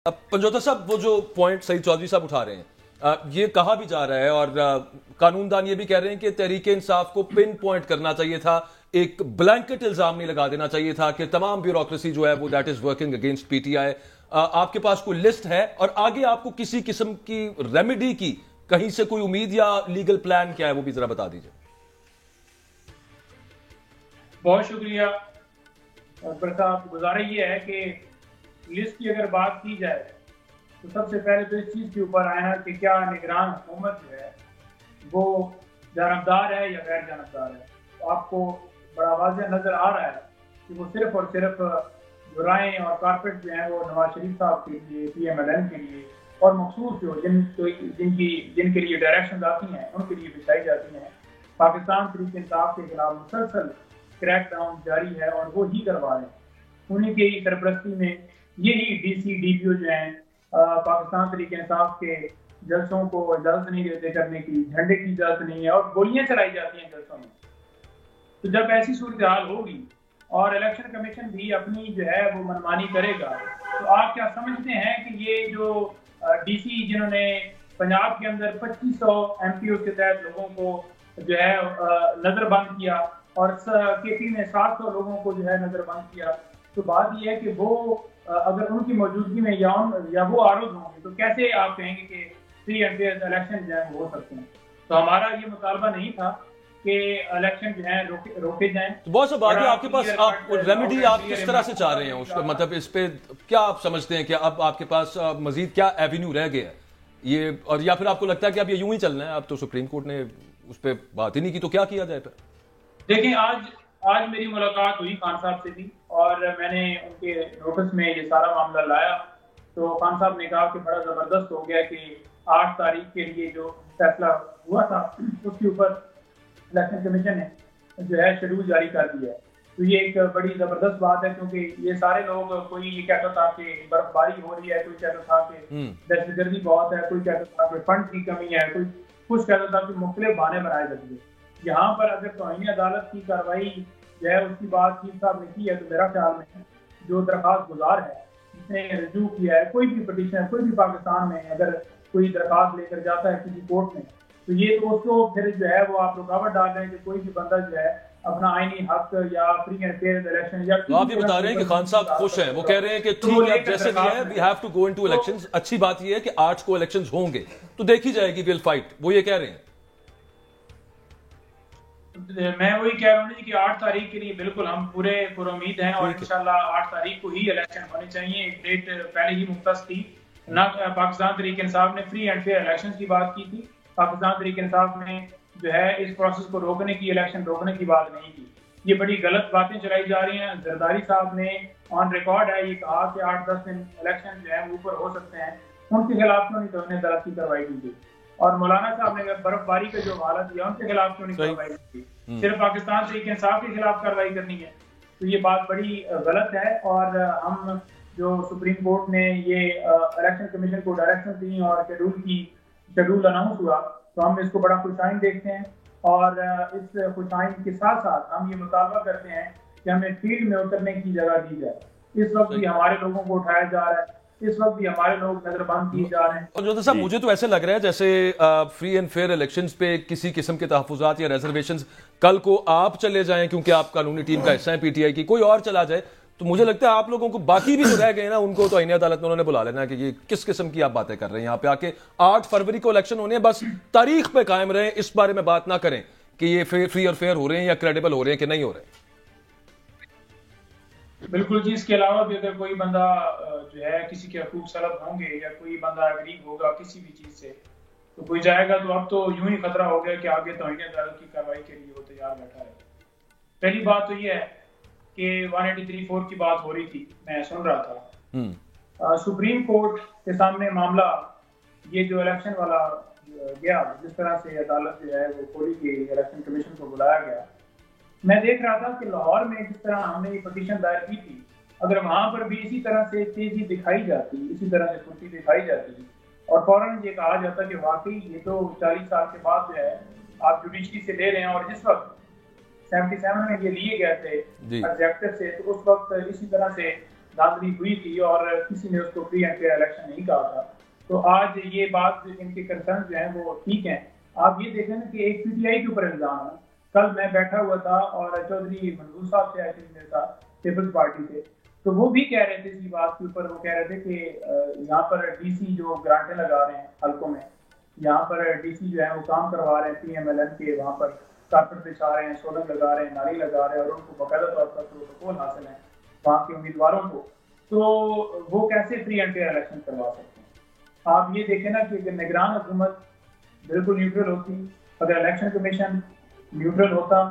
अब पंजोता साहब वो जो पॉइंट सईद चौधरी साहब उठा रहे हैं, ये कहा भी जा रहा है और कानूनदान ये भी कह रहे हैं कि तहरीक इंसाफ को पिन पॉइंट करना चाहिए था, एक ब्लैंकेट इल्जाम नहीं लगा देना चाहिए था कि तमाम ब्यूरोक्रेसी जो है वो that is working against PTI. आपके पास कोई लिस्ट है और आगे आपको किसी किस्म की रेमेडी की कहीं से कोई उम्मीद या लीगल प्लान क्या है वो भी जरा बता दीजिए। बहुत शुक्रिया साहब। गुजारिश ये है कि लिस्ट की अगर बात की जाए तो सबसे पहले तो इस चीज़ के ऊपर आए ना कि क्या निगरान हुकूमत जो है वो जानबदार है या गैर जानबदार है। तो आपको बड़ा वाज़ेह नज़र आ रहा है कि वो सिर्फ और सिर्फ जो राय और कारपेट जो हैं वो नवाज शरीफ साहब के लिए, PMLN के लिए और मखसूस जो जिनके लिए डायरेक्शन आती हैं उनके लिए बिछाई जाती हैं। पाकिस्तान तहरीक इंसाफ के खिलाफ मुसलसल क्रैकडाउन जारी है और वो ही करवा रहे हैं। उन्हीं की सरपरस्ती में यही DC DPO जो हैं पाकिस्तान तहरीक इंसाफ के जलसों को इजाजत नहीं देते करने की, झंडे की इजाजत नहीं है और गोलियां चलाई जाती हैं जलसों में। तो जब ऐसी सूरत हाल होगी और इलेक्शन कमीशन भी अपनी जो है वो मनमानी करेगा तो आप क्या समझते हैं कि ये जो DC जिन्होंने पंजाब के अंदर 2500 MPO के तहत लोगों को जो है नजरबंद किया और KP में 700 लोगों को जो है नजरबंद किया, तो बात यह है कि वो अगर उनकी मौजूदगी में या वो आरोप होंगे तो कैसे आप कहेंगे कि फ्री एंड फेयर इलेक्शन जो है हो सकते हैं। तो हमारा ये मुतालबा नहीं था कि इलेक्शन जो है रोके जाएं। तो बहुत सा बात है आपके पास, आप रेमेडी आप किस तरह से चाह रहे हैं उसका, मतलब इस पे क्या आप समझते हैं कि अब आपके पास मजीद क्या एवेन्यू रह गया है ये, और या फिर आपको लगता है कि अब ये यूं ही चलना है, अब तो सुप्रीम कोर्ट ने उस पर बात ही नहीं की, तो क्या किया जाए फिर? देखिए, आज मेरी मुलाकात हुई खान साहब से भी और मैंने उनके नोटिस में ये सारा मामला लाया। तो खान साहब ने कहा कि बड़ा ज़बरदस्त हो गया कि 8 तारीख के लिए जो फैसला हुआ था उसके ऊपर इलेक्शन कमीशन ने जो है शेड्यूल जारी कर दिया है। तो ये एक बड़ी ज़बरदस्त बात है क्योंकि ये सारे लोग, कोई ये कहता था कि बर्फबारी हो रही है, कोई कहता था कि दहशतगर्दी बहुत है, कोई कहता था कि फंड की कमी है, कोई कुछ कहता था कि मुख्तलिफ बहाने बनाए जाएंगे। यहाँ पर अगर तौहीन अदालत की कार्रवाई जो है उसकी बात चीफ साहब ने की है तो मेरा ख्याल में जो दरखास्त गुजार है जिसने रजू किया है, कोई भी पटिशन, कोई भी पाकिस्तान में अगर कोई दरखास्त लेकर जाता है किसी कोर्ट में, तो ये तो उसको फिर जो है वो आप रुकावट डाल रहे हैं कि कोई भी बंदा जो है अपना आईनी हक या फ्री एंड फेयर इलेक्शन या तो आप ये बता रहे हैं कि खान साहब खुश हैं, वो कह रहे हैं कि ठीक है जैसे भी है we have to go into elections. अच्छी बात ये है कि 8 को इलेक्शंस होंगे तो देखी जाएगी, विल फाइट, वो ये कह रहे हैं। मैं वही कह रहा हूँ कि 8 तारीख के लिए बिल्कुल हम पूरे पुरुम्मीद हैं और इंशाल्लाह 8 तारीख को ही इलेक्शन होने चाहिए। एक डेट पहले ही मुख्तस थी ना, पाकिस्तान तहरीक इंसाफ ने फ्री एंड फेयर इलेक्शन की बात की थी, पाकिस्तान तहरीक इंसाफ ने जो है इस प्रोसेस को रोकने की, इलेक्शन रोकने की बात नहीं की। ये बड़ी गलत बातें चलाई जा रही हैं। जरदारी साहब ने ऑन रिकॉर्ड है ये कहा कि 8-10 दिन इलेक्शन जो है ऊपर हो सकते हैं, उनके खिलाफ क्यों नहीं तौहीन अदालत की कार्रवाई की गई। और मौलाना साहब ने बर्फबारी का जो हालत दिया उनके खिलाफ क्यों नहीं कार्रवाई की, सिर्फ पाकिस्तान तहरीक इंसाफ के खिलाफ कार्रवाई करनी है। तो ये बात बड़ी गलत है और हम जो सुप्रीम कोर्ट ने ये इलेक्शन कमीशन को डायरेक्शन दी और शेड्यूल अनाउंस हुआ तो हम इसको बड़ा खुशाइन देखते हैं और इस खुशाइन के साथ साथ हम ये मुतालबा करते हैं कि हमें फील्ड में उतरने की जगह दी जाए। इस वक्त भी हमारे लोगों को उठाया जा रहा है, इस वक्त भी हमारे लोग नजरबंद किए जा रहे हैं। और जो साहब मुझे तो ऐसे लग रहा है जैसे फ्री एंड फेयर इलेक्शंस पे किसी किस्म के तहफुजात या रिजर्वेशंस कल को आप चले जाएं क्योंकि आप कानूनी टीम का हिस्सा है PTI की, कोई और चला जाए तो मुझे लगता है आप लोगों को बाकी भी जो रह गए ना उनको तो तौहीन अदालत में उन्होंने बुला लेना कि ये किस किस्म की आप बातें कर रहे हैं। यहाँ पे आके 8 फरवरी को इलेक्शन होने हैं, बस तारीख पे कायम रहें, इस बारे में बात ना करें कि ये फ्री और फेयर हो रहे हैं या क्रेडिबल हो रहे हैं कि नहीं हो रहे। बिल्कुल जी। इसके अलावा भी अगर कोई बंदा जो है किसी के हकूक सलब होंगे या कोई बंदा गरीब होगा किसी भी चीज से तो कोई जाएगा तो अब तो यूं ही खतरा हो गया कि आगे तौहीन अदालत की कार्रवाई के लिए वो तैयार बैठा है। पहली बात तो ये है कि 183(4) की बात हो रही थी, मैं सुन रहा था सुप्रीम कोर्ट के सामने मामला ये जो इलेक्शन वाला गया, जिस तरह से अदालत जो है वो खोली गई, इलेक्शन कमीशन को बुलाया गया, मैं देख रहा था कि लाहौर में जिस तरह हमने ये पटिशन दायर की थी, अगर वहां पर भी इसी तरह से तेजी दिखाई जाती, इसी तरह से फुर्ती दिखाई जाती और फौरन ये कहा जाता कि वाकई ये तो 40 साल के बाद जो है आप जुडिशरी से ले रहे हैं और जिस वक्त 77 में ये लिए गए थे एग्जेक्टिव से, तो उस वक्त इसी तरह से धांधली हुई थी और किसी ने उसको फ्री एंड फेयर इलेक्शन नहीं कहा था। तो आज ये बात, इनके कंसर्न जो हैं वो ठीक हैं। आप ये देखें ना कि एक पीटीआई के ऊपर इल्जाम है। कल मैं बैठा हुआ था और चौधरी मंजूर साहब से मेरे साथ पीपल्स पार्टी से, तो वो भी कह रहे थे इसी बात के ऊपर। वो कह रहे थे कि यहाँ पर डीसी जो ग्रांटें लगा रहे हैं हल्कों में, यहाँ पर डीसी जो है वो काम करवा रहे हैं पीएमएलएन के, वहाँ पर कारपेट बिछा रहे हैं, सोलर लगा रहे हैं, नाली लगा रहे हैं, और उनको बाकायदा तौर पर प्रोटोकॉल हासिल है वहाँ के उम्मीदवारों को। तो वो कैसे फ्री एंड फेयर इलेक्शन करवा सकते हैं? आप ये देखें ना कि अगर निगरान हुकूमत बिल्कुल न्यूट्रल होती, अगर इलेक्शन कमीशन न्यूट्रल होता,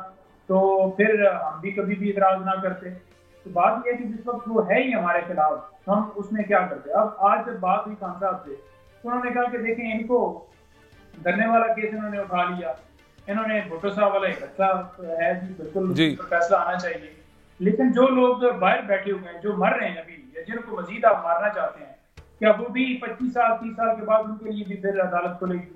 तो फिर हम भी कभी भी इतराज ना करते। तो बात यह है कि जिस वक्त वो है ही हमारे खिलाफ, हम उसमें क्या करते। अब आज जब बात हुई खान साहब से, तो उन्होंने कहा कि देखें, इनको धरने वाला केस इन्होंने उठा लिया, इन्होंने भुट्टो साहब वाला एक अच्छा है जी, बिल्कुल फैसला आना चाहिए। लेकिन जो लोग बाहर बैठे हुए हैं, जो मर रहे हैं अभी, या जिनको मजीद आप मारना चाहते हैं, क्या वो भी 25 साल 30 साल के बाद उनके लिए भी फिर अदालत खुलेगी?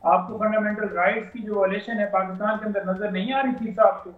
आपको फंडामेंटल राइट्स की जो वायलेशन है पाकिस्तान के अंदर नजर नहीं आ रही चीफ साहब को?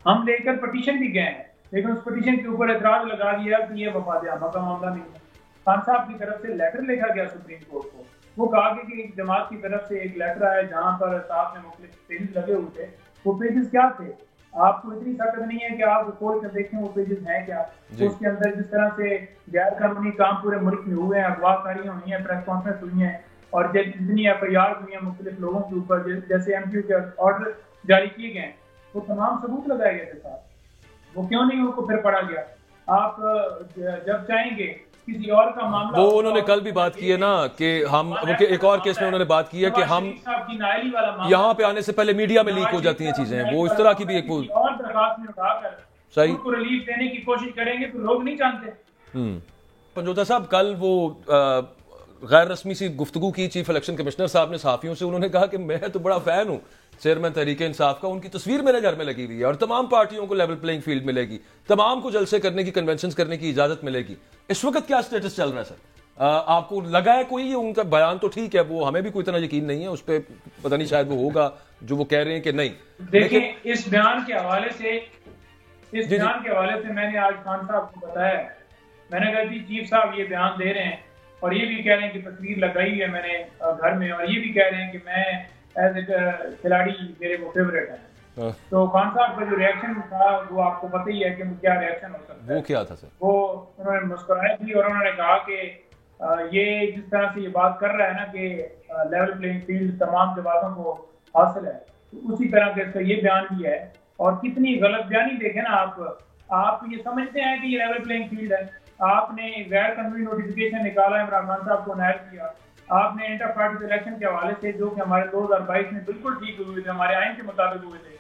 हम लेकर पटिशन भी गए हैं, लेकिन उस पटिशन के ऊपर एतराज लगा दिया कि ये वफाद-ए-आमा का मामला नहीं है। खान साहब की तरफ से लेटर लिखा गया सुप्रीम कोर्ट को, वो कहा कि एक जमात की तरफ से एक लेटर आया जहां पर साहब में मुख्तलिफ पेजेस लगे हुए थे। वो पेजेस क्या थे? आपको इतनी ताकत नहीं है कि आप खोल कर देखें वो पेजेस हैं क्या। तो उसके अंदर जिस तरह से गैर कानूनी काम पूरे मुल्क में हुए हैं, अगवाकारियां हुई हैं, प्रेस कॉन्फ्रेंस हुई हैं, और जितनी एफआईआर हुई हैं मुख्तलिफ लोगों के ऊपर, जैसे एमक्यू के ऑर्डर जारी किए गए, वो तमाम सबूत लगाए गए थे साथ, वो क्यों नहीं उनको फिर पढ़ा गया? आप जब चाहेंगे किसी और का मामला, वो उन्होंने कल भी बात की है ना कि हम एक और केस में उन्होंने बात की है कि हम यहाँ पे आने से पहले मीडिया में लीक हो जाती हैं चीजें, वो इस तरह की भी एक और दरखास्त में उठाकर सही उनको रिलीफ देने की कोशिश करेंगे तो लोग नहीं जानते। पंजोता साहब, कल वो गैर रस्मी सी गुफ्तगू की चीफ इलेक्शन कमिश्नर साहब ने सहाफियों से, उन्होंने कहा कि मैं तो बड़ा फैन हूं चेयरमैन तहरीक इंसाफ का, उनकी तस्वीर मेरे घर में लगी हुई है और तमाम पार्टियों को लेवल प्लेइंग फील्ड मिलेगी, तमाम को जलसे करने की, कन्वेंशन करने की इजाजत मिलेगी। इस वक्त क्या स्टेटस चल रहा है सर? आपको लगा है कोई, उनका बयान तो ठीक है, वो हमें भी कोई इतना यकीन नहीं है उस पर, पता नहीं शायद वो होगा जो वो कह रहे हैं कि नहीं। देखिए, इस बयान के हवाले से मैंने आज खान साहब को बताया, मैंने कहा जी चीफ साहब ये बयान दे रहे हैं और ये भी कह रहे हैं कि तस्वीर लगाई है मैंने घर में, और ये भी कह रहे हैं कि मैं एज ए खिलाड़ी मेरे वो फेवरेट है। तो खान साहब का जो रिएक्शन था वो आपको पता ही है कि क्या रिएक्शन हो सकता है। वो क्या था सर? वो उन्होंने मुस्कुराई थी और उन्होंने कहा कि ये जिस तरह से ये बात कर रहा है ना कि लेवल प्लेइंग फील्ड तमाम जमातों को हासिल है, तो उसी तरह का इसका ये बयान भी है। और कितनी गलत बयानी देखे ना आप ये समझते हैं कि ये लेवल प्लेइंग फील्ड है। आपने गैर कानूनी नोटिफिकेशन निकाला, इमरान खान साहब को नायल किया, आपने इंटर पार्टी इलेक्शन के हवाले से जो कि हमारे 2022 में बिल्कुल ठीक हुए थे, हमारे आइन के मुताबिक हुए थे।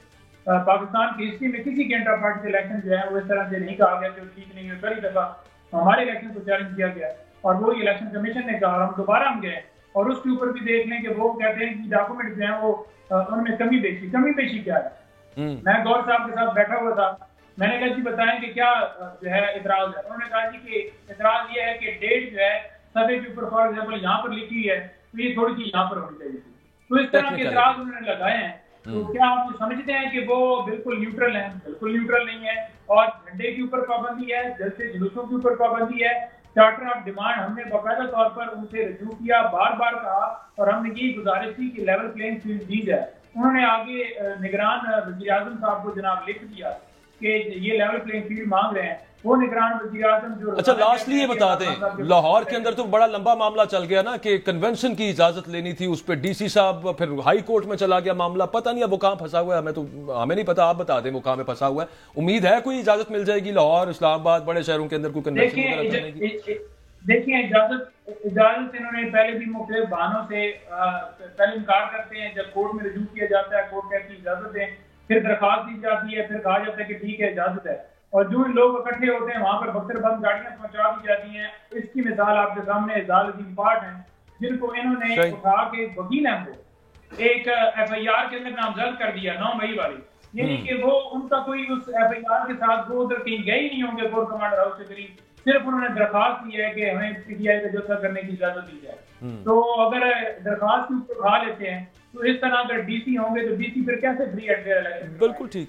पाकिस्तान की हिस्ट्री में किसी के इंटर पार्टी इलेक्शन जो है वो इस तरह से नहीं कहा गया कि ठीक नहीं है। कई दफा हमारे इलेक्शन को चैलेंज किया गया और वो इलेक्शन कमीशन ने कहा, हम दोबारा हम गए और उसके ऊपर भी देख लें कि वो कहते हैं कि डॉक्यूमेंट जो है वो उनमें कमी पेशी क्या है। मैं गौर साहब के साथ बैठा हुआ था, मैंने कहा जी बताएं कि क्या जो है इतराज है। उन्होंने कहा जी कि इतराज ये है कि डेट जो है सफे के ऊपर फॉर एग्जाम्पल यहाँ पर लिखी है तो ये थोड़ी सी यहाँ पर होनी चाहिए थी। तो इस तरह के इतराज उन्होंने लगाए हैं। तो क्या आप समझते हैं कि वो बिल्कुल न्यूट्रल है? बिल्कुल न्यूट्रल नहीं है। और झंडे के ऊपर पाबंदी है, जलसे जुलूसों के ऊपर पाबंदी है, चार्टर ऑफ डिमांड हमने बाकायदा तौर पर उनसे रजू किया, बार बार कहा और हमने यही गुजारिश की कि लेवल प्लेइंग फील्ड दी जाए। उन्होंने आगे निगरान वज़ीर आज़म साहब को जनाब लिख दिया कि ये लेवल प्लेइंग फील्ड मांग रहे हैं। वो निगरान वज़ीर आज़म जो अच्छा लास्टली ये बता दें, लाहौर के अंदर तो बड़ा लंबा मामला चल गया ना कि कन्वेंशन की इजाजत लेनी थी, उस पर डीसी साहब फिर हाई कोर्ट में चला गया मामला, पता नहीं अब वो कहाँ फंसा हुआ है, हमें नहीं पता, आप बता दें वो कहाँ में फंसा हुआ है। उम्मीद है कोई इजाजत मिल जाएगी लाहौर, इस्लामाबाद, बड़े शहरों के अंदर कोई कन्वेंशन करने की? देखिए इजाजत इन्होंने पहले भी मुख्तलिफ बहानों से पहले इनकार करते हैं, जब कोर्ट में रजू किया जाता है कोर्ट कहती है इजाजत दें, फिर दरखास्त दी जाती है, फिर कहा जाता है कि ठीक है इजाजत है, और जो लोग इकट्ठे होते हैं वहां पर बख्तर बंद गाड़ियां पहुंचा दी जाती हैं। इसकी मिसाल आपके सामने जालदीन पार्ट हैं जिनको इन्होंने उठा के वकील हैं वो एक एफआईआर के अंदर नामजद कर दिया 9 मई वाली, यानी कि वो उनका कोई उस एफआईआर के साथ वो उधर कहीं गए ही नहीं होंगे कोर कमांडर हाउस के करीब, सिर्फ उन्होंने दरखास्त दी है कि हमें पीटीआई का जलसा करने की इजाजत दी जाए। तो अगर दरखास्त के ऊपर उठा लेते हैं तो इस तरह अगर डीसी होंगे तो डीसी फिर कैसे फ्री एंड फेयर इलेक्शन? बिल्कुल ठीक।